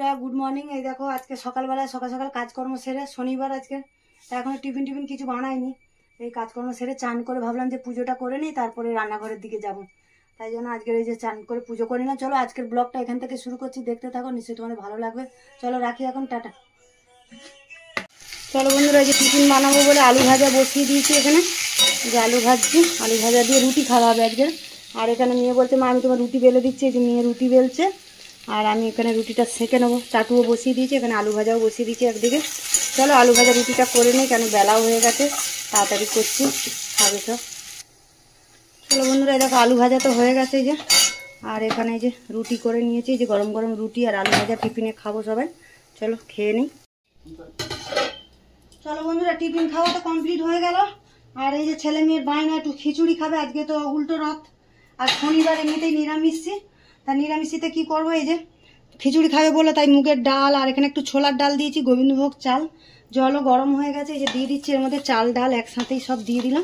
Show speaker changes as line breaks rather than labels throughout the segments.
বন্ধুরা good morning. এই দেখো আজকে সকালবেলায় সকাল সকাল কাজকর্ম সেরে শনিবার আজকে এখনো টিফিন কিছু বানাইনি। এই কাজকর্ম সেরে চান করে ভাবলাম যে পুজোটা করে নিই, তারপরে রান্নাঘরের দিকে যাব। তাই জন্য আজকের এই যে চান করে পুজো করে নিলাম। চলো আজকের ব্লগটা এখান থেকে শুরু করছি, দেখতে থাকো, নিশ্চয়ই তোমাদের ভালো লাগবে। চলো রাখি এখন, টাটা। চলো বন্ধুরা, এই যে টিফিন বানাবো বলে আলু ভাজা বসিয়ে দিয়েছি এখানে। যে আলু ভাজছি, আলু ভাজা দিয়ে রুটি খাওয়া হবে আজকে। আর এখানে মেয়ে বলছে মা আমি তোমার রুটি বেলে দিচ্ছি। এই যে মেয়ে রুটি বেলছে আর আমি এখানে রুটিটা সেঁকে নেবো। চাটুও বসিয়ে দিয়েছি, এখানে আলু ভাজাও বসিয়ে দিয়েছি একদিকে। চলো আলু ভাজা রুটিটা করে নিই, কেন বেলাও হয়ে গেছে, তাড়াতাড়ি করছি, খাবে সব। চলো বন্ধুরা, দেখো আলু ভাজা তো হয়ে গেছে এই যে। আর এখানে এই যে রুটি করে নিয়েছি, এই যে গরম গরম রুটি আর আলু ভাজা টিফিনে খাবো সবাই। চলো খেয়ে নিই। চলো বন্ধুরা, টিফিন খাওয়া তো কমপ্লিট হয়ে গেল। আর এই যে ছেলে মেয়ের বায়না একটু খিচুড়ি খাবে, আজকে তো উল্টো রথ আর শনিবার এমনিতেই নিরামিষি। তা নিরামিষিতে কি করবো, এই যে খিচুড়ি খাবে বলে তাই মুগের ডাল আর এখানে একটু ছোলার ডাল দিয়েছি, গোবিন্দভোগ চাল। জলও গরম হয়ে গেছে, এই যে দিয়ে দিচ্ছি এর মধ্যে চাল ডাল একসাথেই সব দিয়ে দিলাম।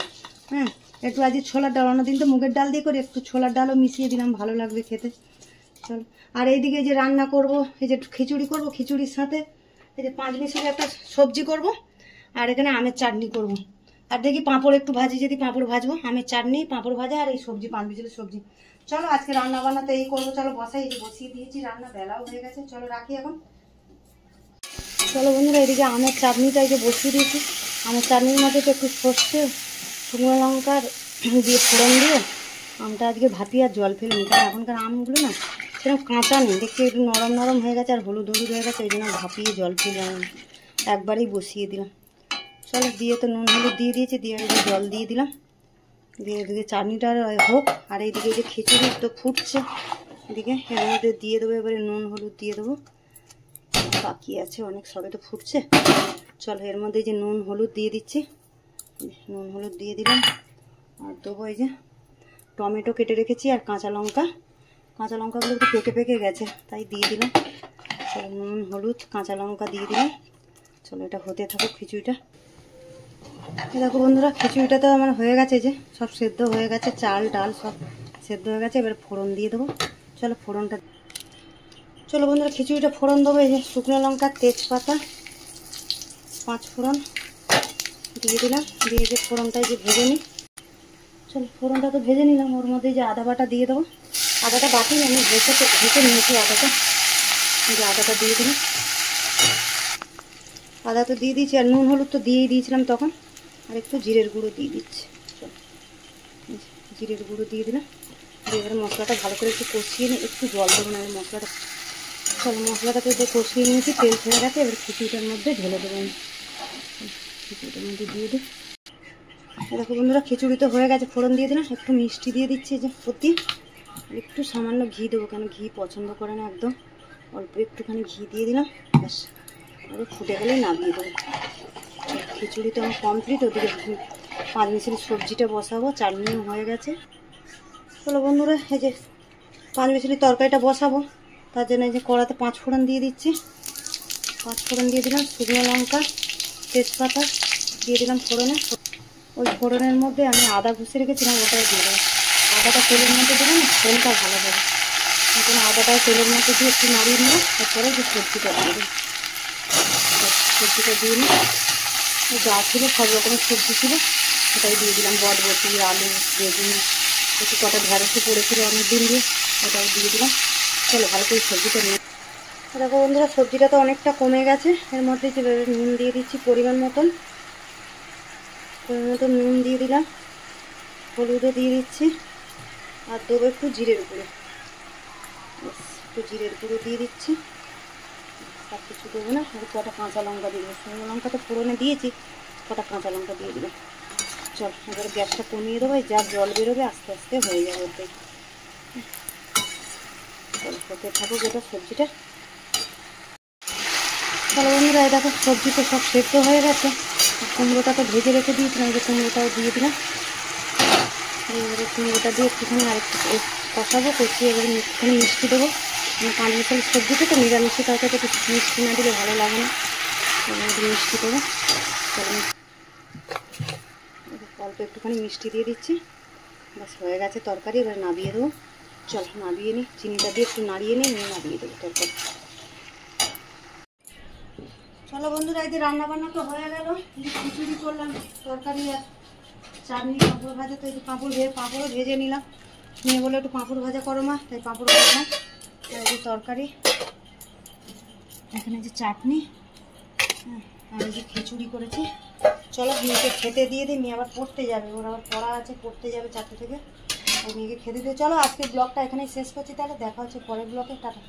হ্যাঁ, একটু আজকে ছোলার ডাল, অন্যদিন তো মুগের ডাল দিয়ে করে, একটু ছোলার ডালও মিশিয়ে দিলাম, ভালো লাগবে খেতে। চলো, আর এইদিকে যে রান্না করব, এই যে খিচুড়ি করব, খিচুড়ির সাথে এই যে 5 মিশালি একটা সবজি করব আর এখানে আমের চাটনি করব। আর দেখি পাঁপড় একটু ভাজি, যদি পাঁপড় ভাজবো, আমের চাটনি, পাঁপড় ভাজা আর এই সবজি 5 মিশালি সবজি। চলো আজকে রান্না বান্নাতে এই করবো। চলো বসাই, এই যে বসিয়ে দিয়েছি রান্না, বেলাও হয়ে গেছে। চলো রাখি এখন। চলো বন্ধুরা, এদিকে আমের চাটনিটা এই যে বসিয়ে দিয়েছি। আমের চাটনির মধ্যে তো একটু সর্ষে, শুকনো লঙ্কার দিয়ে ফোড়ন দিয়ে আমটা আজকে ভাপিয়ে আর জল ফেলে নিই, কারণ এখনকার আমগুলো না সেরকম কাঁচা নেই, দেখছি একটু নরম নরম হয়ে গেছে আর হলুদ হলুদ হয়ে গেছে, ওই জন্য ভাপিয়ে জল ফেলে একবারেই বসিয়ে দিলাম। চলো দিয়ে তো নুন হলুদ দিয়ে দিয়েছি, দিয়ে জল দিয়ে দিলাম, দিয়ে এদিকে চাটনিটা হোক। আর এইদিকে যে খিচুড়ি তো ফুটছে, এদিকে এর মধ্যে দিয়ে দেবো, এবারে নুন হলুদ দিয়ে দেবো, বাকি আছে অনেক, সবে তো ফুটছে। চলো এর মধ্যে যে নুন হলুদ দিয়ে দিচ্ছি, নুন হলুদ দিয়ে দিলাম। আর দেবো এই যে টমেটো কেটে রেখেছি আর কাঁচা লঙ্কা, কাঁচা লঙ্কাগুলো একটু পেকে পেকে গেছে তাই দিয়ে দিলাম। চলো নুন হলুদ কাঁচা লঙ্কা দিয়ে দিলাম। চলো এটা হতে থাকুক খিচুড়িটা। দেখো বন্ধুরা, খিচুড়িটা তো আমার হয়ে গেছে, যে সব সেদ্ধ হয়ে গেছে, চাল ডাল সব সেদ্ধ হয়ে গেছে। এবার ফোড়ন দিয়ে দেবো। চলো ফোড়নটা, চলো বন্ধুরা খিচুড়িটা ফোড়ন দেবো। এই যে শুকনো লঙ্কা, তেজপাতা, 5 ফোড়ন দিয়ে দিলাম, দিয়ে যে ফোড়নটাই যে ভেজে নিই। চলো ফোড়নটা তো ভেজে নিলাম, ওর মধ্যে যে আদা বাটা দিয়ে দেবো। আদাটা বাটি আমি ভেজে নিয়েছি আদাটা, এই যে আদাটা দিয়ে দিলাম। আদা তো দিয়ে দিয়েছি আর নুন হলুদ তো দিয়েই দিয়েছিলাম তখন। আর একটু জিরের গুঁড়ো দিয়ে দিচ্ছি। চলো জিরের গুঁড়ো দিয়ে দিলাম, দিয়ে এবারে মশলাটা ভালো করে একটু কষিয়ে নিই, একটু জল দেবো না মশলাটা। চলো মশলাটাকে যে কষিয়ে নিয়েছি, তেল ছেড়ে গেছে, এবার খিচুড়িটার মধ্যে ঢেলে দেবো আমি। খিচুড়িটার মধ্যে দিয়ে দিই। দেখো বন্ধুরা, খিচুড়ি তো হয়ে গেছে, ফোড়ন দিয়ে দিলাম, একটু মিষ্টি দিয়ে দিচ্ছি যে প্রতি, একটু সামান্য ঘি দেবো, কেন ঘি পছন্দ করে না একদম, অল্প একটুখানি ঘি দিয়ে দিলাম, ব্যাস। আর ফুটে গেলেই নামিয়ে দেবো। খিচুড়ি তো আমার কমপ্লিট। ওদিকে 5 মিশালি সবজিটা বসাবো, চাটনিও হয়ে গেছে। চলো বন্ধুরা, এই যে 5 মিশালি তরকারিটা বসাবো, তার জন্য এই যে কড়াতে 5 ফোড়ন দিয়ে দিচ্ছি। 5 ফোড়ন দিয়ে দিলাম, শুকনো লঙ্কা, তেজপাতা দিয়ে দিলাম ফোড়নে। ওই ফোড়নের মধ্যে আমি আদা ঘষে রেখেছিলাম, ওটাও দিয়ে দেবো। আদাটা তেলের মধ্যে দেবো না, তেলটা ভালো হবে, এখন আদাটাও তেলের মধ্যে দিয়ে একটু নাড়িয়ে নেবো। তারপরে যে সবজিটা দিয়ে দেবো, সবজিটা দিয়ে নিই। যা ছিল সব রকমের সবজি ছিল সেটাই দিয়ে দিলাম, বটবটি, আলু, বেগুন, একটু কটা ঢেঁড়সও পড়েছিল অনেক দিন দিয়ে, ওটাও দিয়ে দিলাম। চলো ভালো করে সবজিটা নিয়ে দেখো বন্ধুরা, সবজিটা তো অনেকটা কমে গেছে। এর মধ্যে যে নুন দিয়ে দিচ্ছি পরিমাণ মতন নুন দিয়ে দিলাম, হলুদও দিয়ে দিচ্ছি, আর দেবো একটু জিরের গুঁড়ো, একটু জিরের গুঁড়ো দিয়ে দিচ্ছি। সব কিছু দেবো না, আর কটা কাঁচা লঙ্কা দিয়ে দেবো, শুকনো লঙ্কা তো ফোড়নে দিয়েছি, কটা কাঁচা লঙ্কা দিয়ে দিলাম। চল এবারে গ্যাসটা কমিয়ে দেবো, যা জল বেরোবে আস্তে আস্তে হয়ে যাবে ওতে। চল হতে থাকুক এটা সবজিটা। চলো বন্ধুরা, দেখো সবজি তো সব সেদ্ধ হয়ে গেছে। কুমড়োটা তো ভেজে রেখে দিয়েছিলাম, যে কুমড়োটাও দিয়ে দিলাম। এবারে কুমড়োটা দিয়ে একটুখানি আরেকটু কষাবো, কষিয়ে এবারে একটুখানি মিষ্টি দেবো। 5 মিশালি সবজিটা তো নিরামিষি, তরকারিতে একটু মিষ্টি না দিলে ভালো লাগে না, একটু মিষ্টি দেবো। অল্প একটুখানি মিষ্টি দিয়ে দিচ্ছি, ব্যাস হয়ে গেছে তরকারি। এবার নামিয়ে দেবো। চল নামিয়ে নিই, চিনিটা দিয়ে একটু নাড়িয়ে নিই, নামিয়ে দেবো তরকারি। চলো বন্ধুরা, এই যে রান্না বান্না তো হয়ে গেল, খিচুড়ি করলাম, তরকারি আর চাটনি, পাঁপড় ভাজা। তো এই যে পাঁপড়ও ভেজে নিলাম, নিয়ে বলে একটু পাঁপড় ভাজা করো মা, তাই পাঁপড় ভাজলাম। এই যে তরকারি, এখানে যে চাটনি, আর এই যে খিচুড়ি করেছি। চলো মেয়েকে খেতে দিয়ে দিই, মেয়ে আবার পড়তে যাবে, ওর আবার পড়া আছে, পড়তে যাবে 4টে থেকে। ওই মেয়েকে খেতে দিয়ে চলো আজকের ব্লগটা এখানেই শেষ করছি, তাহলে দেখা হচ্ছে পরের ব্লগে। টাটা।